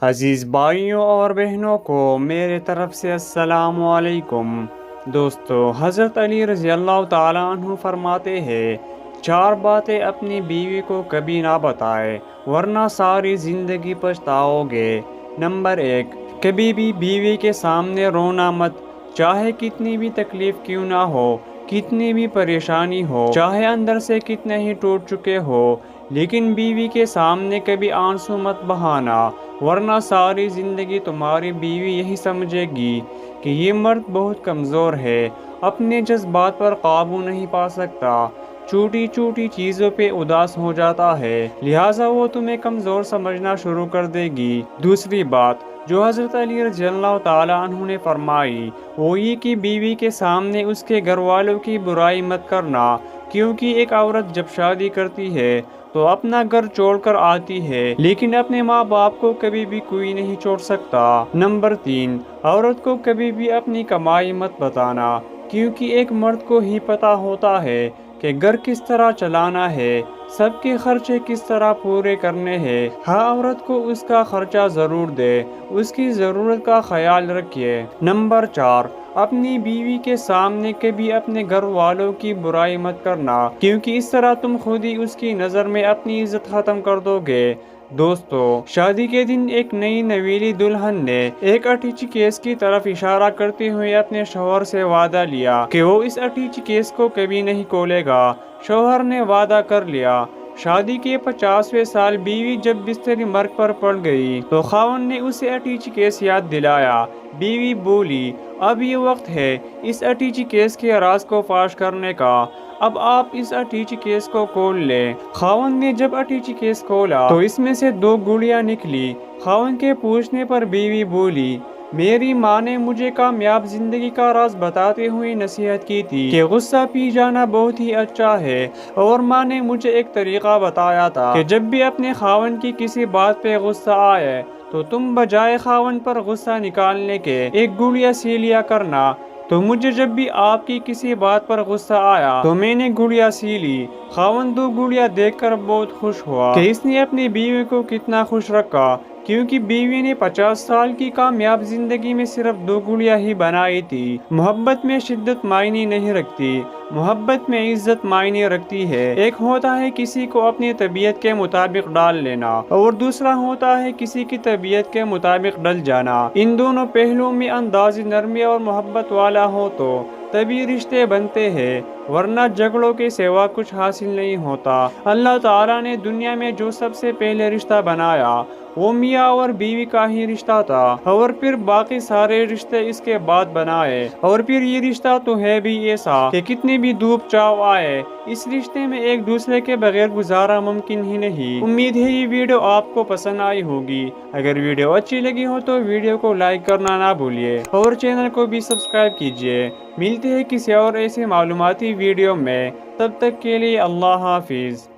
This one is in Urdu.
عزیز بھائیوں اور بہنوں کو میرے طرف سے السلام علیکم۔ دوستو، حضرت علی رضی اللہ تعالیٰ عنہ فرماتے ہیں، 4 باتیں اپنی بیوی کو کبھی نہ بتائے ورنہ ساری زندگی پچھتاؤ گے۔ نمبر 1، کبھی بھی بیوی کے سامنے رونا مت، چاہے کتنی بھی تکلیف کیوں نہ ہو، کتنی بھی پریشانی ہو، چاہے اندر سے کتنے ہی ٹوٹ چکے ہو، لیکن بیوی کے سامنے کبھی آنسو مت بہانا، ورنہ ساری زندگی تمہاری بیوی یہی سمجھے گی کہ یہ مرد بہت کمزور ہے، اپنے جذبات پر قابو نہیں پا سکتا، چھوٹی چھوٹی چیزوں پہ اداس ہو جاتا ہے، لہٰذا وہ تمہیں کمزور سمجھنا شروع کر دے گی۔ دوسری بات جو حضرت علی رضی اللہ تعالیٰ عنہ نے فرمائی وہ یہ کہ بیوی کے سامنے اس کے گھر والوں کی برائی مت کرنا، کیونکہ ایک عورت جب شادی کرتی ہے تو اپنا گھر چھوڑ کر آتی ہے، لیکن اپنے ماں باپ کو کبھی بھی کوئی نہیں چھوڑ سکتا۔ نمبر 3، عورت کو کبھی بھی اپنی کمائی مت بتانا، کیونکہ ایک مرد کو ہی پتا ہوتا ہے کہ گھر کس طرح چلانا ہے، سب کے خرچے کس طرح پورے کرنے ہیں۔ ہر عورت کو اس کا خرچہ ضرور دے، اس کی ضرورت کا خیال رکھیے۔ نمبر 4، اپنی بیوی کے سامنے کبھی اپنے گھر والوں کی برائی مت کرنا، کیونکہ اس طرح تم خود ہی اس کی نظر میں اپنی عزت ختم کر دو گے۔ دوستو، شادی کے دن ایک نئی نویلی دلہن نے ایک اٹیچی کیس کی طرف اشارہ کرتے ہوئے اپنے شوہر سے وعدہ لیا کہ وہ اس اٹیچی کیس کو کبھی نہیں کھولے گا۔ شوہر نے وعدہ کر لیا۔ شادی کے 50ویں سال بیوی جب بستر مرگ پر پڑ گئی تو خاوند نے اسے اٹیچی کیس یاد دلایا۔ بیوی بولی، اب یہ وقت ہے اس اٹیچی کیس کے راز کو فاش کرنے کا، اب آپ اس اٹیچی کیس کو کھول لیں۔ خاوند نے جب اٹیچی کیس کھولا تو اس میں سے 2 گولیاں نکلی۔ خاوند کے پوچھنے پر بیوی بولی، میری ماں نے مجھے کامیاب زندگی کا راز بتاتے ہوئے نصیحت کی تھی کہ غصہ پی جانا بہت ہی اچھا ہے، اور ماں نے مجھے ایک طریقہ بتایا تھا کہ جب بھی اپنے خاوند کی کسی بات پہ غصہ آئے تو تم بجائے خاوند پر غصہ نکالنے کے 1 گولیاں سی لیا کرنا۔ تو مجھے جب بھی آپ کی کسی بات پر غصہ آیا تو میں نے گولیاں سی لی۔ خاوند 2 گولیاں دیکھ کر بہت خوش ہوا کہ اس نے اپنی بیوی کو کتنا خوش رکھا، کیونکہ بیوی نے 50 سال کی کامیاب زندگی میں صرف 2 گولیاں ہی بنائی تھی۔ محبت میں شدت معنی نہیں رکھتی، محبت میں عزت معنی رکھتی ہے۔ ایک ہوتا ہے کسی کو اپنی طبیعت کے مطابق ڈال لینا، اور دوسرا ہوتا ہے کسی کی طبیعت کے مطابق ڈل جانا۔ ان دونوں پہلوؤں میں انداز نرمی اور محبت والا ہو تو تبھی رشتے بنتے ہیں، ورنہ جھگڑوں کے سوا کچھ حاصل نہیں ہوتا۔ اللہ تعالیٰ نے دنیا میں جو سب سے پہلے رشتہ بنایا وہ میاں اور بیوی کا ہی رشتہ تھا، اور پھر باقی سارے رشتے اس کے بعد بنائے، اور پھر یہ رشتہ تو ہے بھی ایسا کہ کتنی بھی دھوپ چھاؤ آئے اس رشتے میں ایک دوسرے کے بغیر گزارا ممکن ہی نہیں۔ امید ہے یہ ویڈیو آپ کو پسند آئی ہوگی۔ اگر ویڈیو اچھی لگی ہو تو ویڈیو کو لائک کرنا نہ بھولیے، اور چینل کو بھی سبسکرائب کیجیے۔ ملتے ہیں کسی اور ایسے معلوماتی ویڈیو میں، تب تک کے لیے اللہ حافظ۔